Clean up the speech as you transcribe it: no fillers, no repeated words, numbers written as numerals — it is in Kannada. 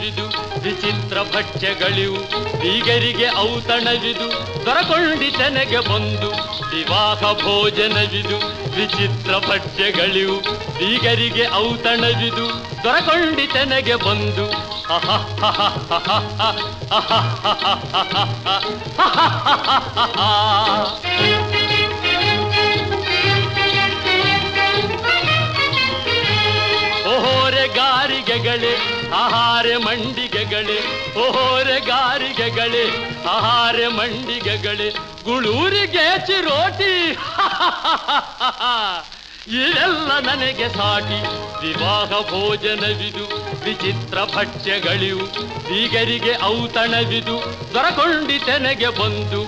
ಔತಣವಿದು ವಿಚಿತ್ರ ಭಕ್ಷ್ಯಗಳಿವು ಬೀಗರಿಗೆ ಔತಣವಿದು ದೊರಕೊಂಡಿತನೆಗೆ ಬಂದು ವಿವಾಹ ಭೋಜನವಿದು ವಿಚಿತ್ರ ಭಕ್ಷ್ಯಗಳಿವು ಬೀಗರಿಗೆ ಔತಣವಿದು ದೊರಕೊಂಡಿತನೆಗೆ ಬಂದು ಓಹೋರೆ ಗಾರಿಗೆಗಳೇ ಆಹಾರೆ ಮಂಡಿಗೆಗಳೇ ಓಹೋರೆ ಗಾರಿಗೆಗಳೇ ಆಹಾರೆ ಮಂಡಿಗೆಗಳೇ ಗುಳೂರಿಗೆ ಚಿರೋಟಿ ಇದೆಲ್ಲ ನನಗೆ ಸಾಟಿ ವಿವಾಹ ಭೋಜನವಿದು ವಿಚಿತ್ರ ಭಕ್ಷ್ಯಗಳಿವು ಬೀಗರಿಗೆ ಔತಣವಿದು ದೊರಕೊಂಡಿತೆನೆಗೆ ಬಂದು